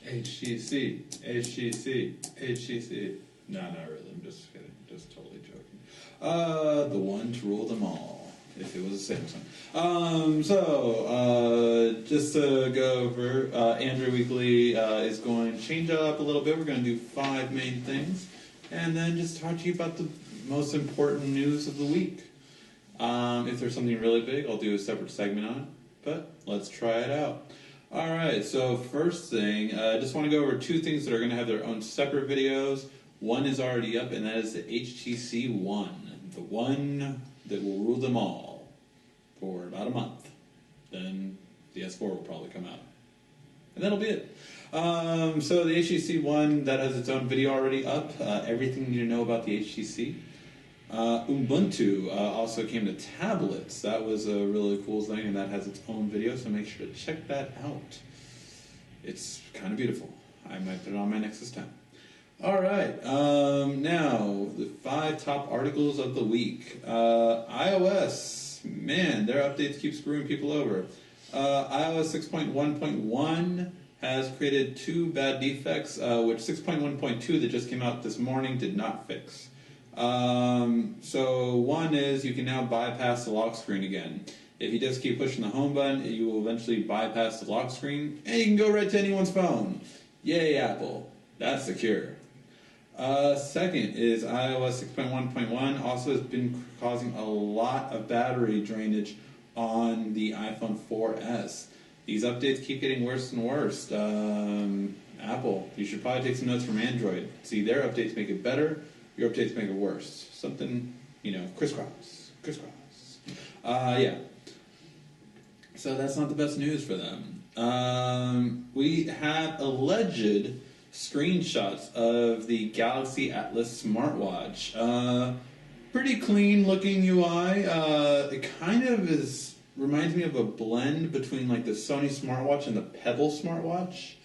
HTC, HTC, HTC. No, not really. I'm just kidding. Just totally joking. The one to rule them all. If it was a Samsung. Just to go over, Android Weekly is going to change it up a little bit. We're going to do 5 main things, and then just talk to you about the most important news of the week. If there's something really big, I'll do a separate segment on it, but let's try it out. Alright, so first thing, I just want to go over 2 things that are going to have their own separate videos. One is already up, and that is the HTC One. The one that will rule them all for about a month. Then the S4 will probably come out. And that'll be it. So the HTC One, that has its own video already up. Everything you need to know about the HTC. Ubuntu also came to tablets. That was a really cool thing, and that has its own video, so make sure to check that out. It's kind of beautiful. I might put it on my Nexus 10. Alright, now, the 5 top articles of the week. iOS, man, their updates keep screwing people over. iOS 6.1.1 has created 2 bad defects, which 6.1.2 that just came out this morning did not fix. So one is you can now bypass the lock screen again. If you just keep pushing the home button, you will eventually bypass the lock screen, and you can go right to anyone's phone. Yay, Apple. That's the cure. Second is iOS 6.1.1 also has been causing a lot of battery drainage on the iPhone 4S. These updates keep getting worse and worse. Apple, you should probably take some notes from Android. See, their updates make it better. Your updates make it worse. Something, crisscross. Yeah. So that's not the best news for them. We had alleged screenshots of the Galaxy Atlas smartwatch. Pretty clean looking UI. It kind of reminds me of a blend between like the Sony smartwatch and the Pebble smartwatch.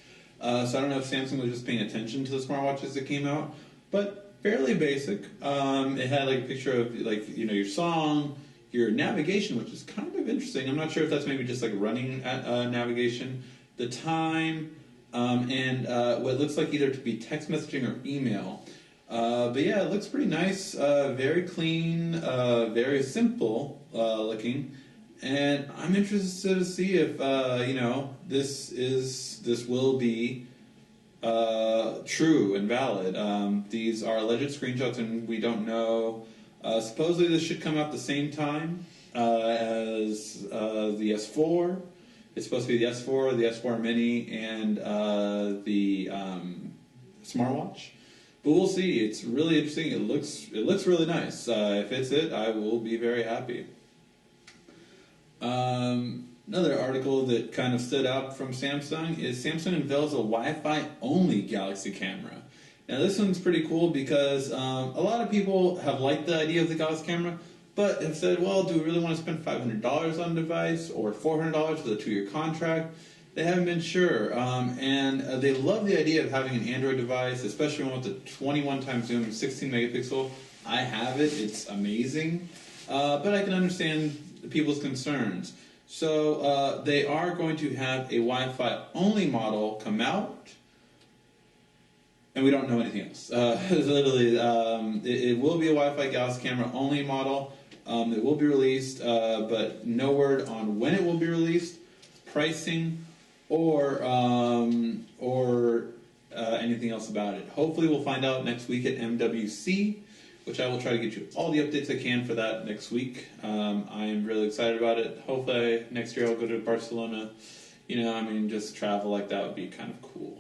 So I don't know if Samsung was just paying attention to the smartwatches that came out, but fairly basic. It had like a picture of your song, your navigation, which is kind of interesting. I'm not sure if that's maybe just like running navigation, the time, and what looks like either to be text messaging or email. But yeah, it looks pretty nice, very clean, very simple looking, and I'm interested to see if this will be true and valid. These are alleged screenshots, and we don't know. Supposedly, this should come out the same time as the S4. It's supposed to be the S4, the S4 Mini, and the smartwatch. But we'll see. It's really interesting. It looks really nice. If it's it, I will be very happy. Another article that kind of stood out from Samsung is Samsung unveils a Wi-Fi only Galaxy camera. Now this one's pretty cool because a lot of people have liked the idea of the Galaxy camera, but have said, well, do we really want to spend $500 on a device or $400 for the 2-year contract? They haven't been sure, and they love the idea of having an Android device, especially one with the 21 times zoom, 16 megapixel. I have it; it's amazing, but I can understand people's concerns. So they are going to have a Wi-Fi only model come out, and we don't know anything else. Literally, it will be a Wi-Fi Galaxy camera only model. It will be released, but no word on when it will be released, pricing, or anything else about it. Hopefully we'll find out next week at MWC, which I will try to get you all the updates I can for that next week. I am really excited about it. Hopefully next year I'll go to Barcelona. Just travel like that would be kind of cool.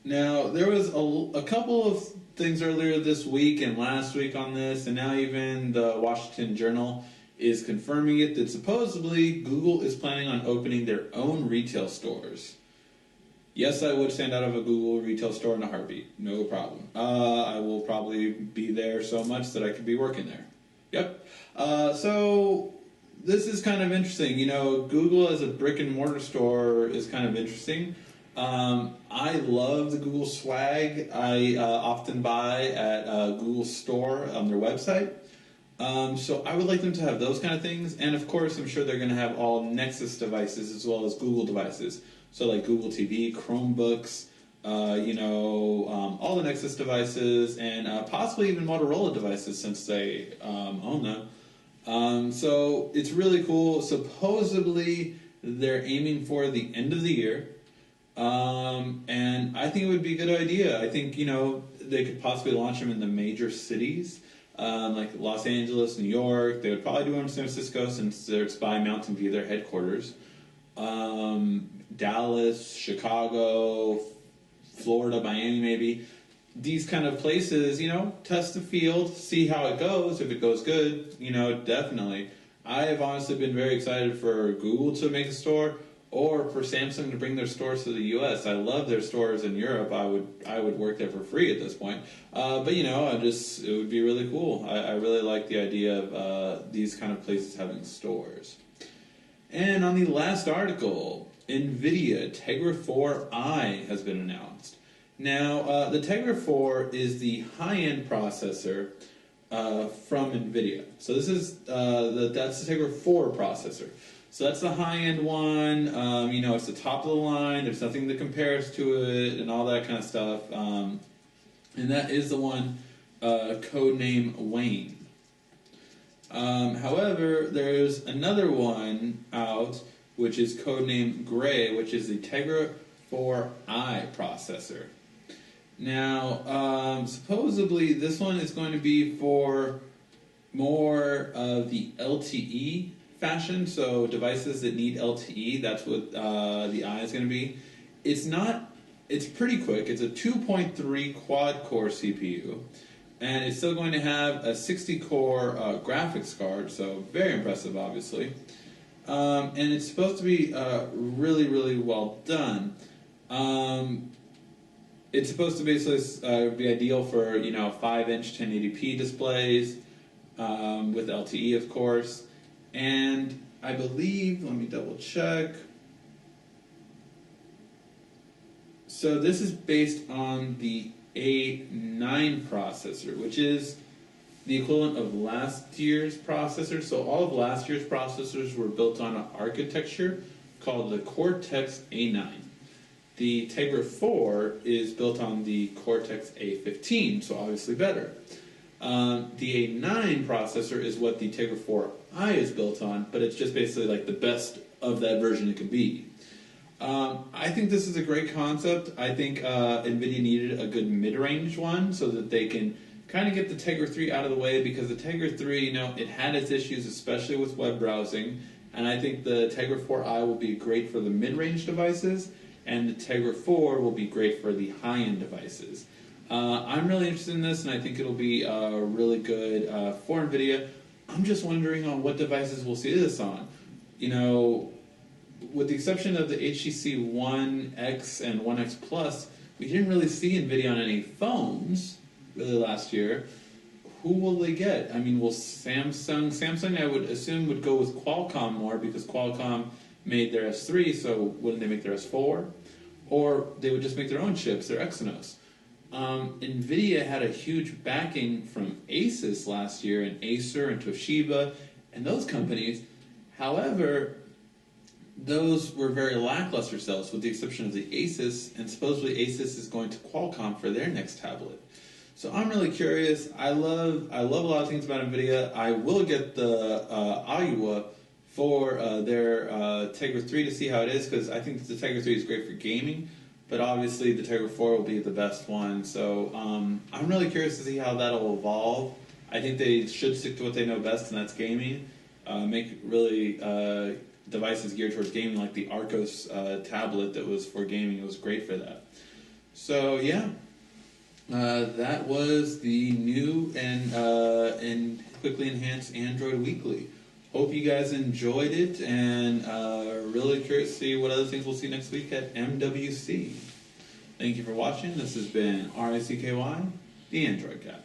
Now, there was a couple of things earlier this week and last week on this, and now even the Washington Journal is confirming it, that supposedly Google is planning on opening their own retail stores. Yes, I would stand out of a Google retail store in a heartbeat. No problem. I will probably be there so much that I could be working there. Yep. So this is kind of interesting. Google as a brick and mortar store is kind of interesting. I love the Google swag. I often buy at Google Store on their website. So I would like them to have those kind of things, and of course, I'm sure they're going to have all Nexus devices as well as Google devices. So like Google TV, Chromebooks, all the Nexus devices, and possibly even Motorola devices since they own them. So it's really cool. Supposedly, they're aiming for the end of the year. And I think it would be a good idea. I think, they could possibly launch them in the major cities, like Los Angeles, New York. They would probably do them in San Francisco since it's by Mountain View, their headquarters. Dallas, Chicago, Florida, Miami, maybe. These kind of places, test the field, see how it goes. If it goes good, definitely. I have honestly been very excited for Google to make a store or for Samsung to bring their stores to the U.S. I love their stores in Europe. I would work there for free at this point. But it would be really cool. I really like the idea of these kind of places having stores. And on the last article, NVIDIA Tegra 4i has been announced. Now, the Tegra 4 is the high-end processor from NVIDIA. So this is that's the Tegra 4 processor. So that's the high-end one. It's the top of the line. There's nothing that compares to it, and all that kind of stuff. And that is the one codename Wayne. However, there's another one out, which is codename Gray, which is the Tegra 4i processor. Now, supposedly this one is going to be for more of the LTE fashion, so devices that need LTE, that's what the I is going to be. It's pretty quick. It's a 2.3 quad-core CPU, and it's still going to have a 60-core graphics card, so very impressive, obviously. And it's supposed to be really, really well done. It's supposed to basically be ideal for 5-inch 1080p displays with LTE, of course. And I believe, let me double check. So this is based on the A9 processor, which is the equivalent of last year's processor. So all of last year's processors were built on an architecture called the Cortex A9. The Tegra 4 is built on the Cortex A15, so obviously better. The A9 processor is what the Tegra 4i is built on, but it's just basically like the best of that version it can be. I think this is a great concept. I think NVIDIA needed a good mid-range one so that they can kind of get the Tegra 3 out of the way, because the Tegra 3, it had its issues, especially with web browsing, and I think the Tegra 4i will be great for the mid-range devices, and the Tegra 4 will be great for the high-end devices. I'm really interested in this, and I think it'll be really good for NVIDIA. I'm just wondering on what devices we'll see this on. With the exception of the HTC One X and One X Plus, we didn't really see NVIDIA on any phones really last year. Who will they get? I mean, will Samsung, I would assume, would go with Qualcomm more, because Qualcomm made their S3, so wouldn't they make their S4? Or they would just make their own chips, their Exynos. NVIDIA had a huge backing from Asus last year, and Acer and Toshiba, and those companies. However, those were very lackluster sales, with the exception of the Asus, and supposedly Asus is going to Qualcomm for their next tablet. So I'm really curious. I love a lot of things about NVIDIA. I will get the Iowa for their Tegra 3 to see how it is, because I think the Tegra 3 is great for gaming, but obviously the Tegra 4 will be the best one. So I'm really curious to see how that'll evolve. I think they should stick to what they know best, and that's gaming. Make really devices geared towards gaming, like the Arcos tablet that was for gaming. It was great for that. So yeah, that was the new and quickly enhanced Android Weekly. Hope you guys enjoyed it, and really curious to see what other things we'll see next week at MWC. Thank you for watching. This has been RICKY, the Android Guy.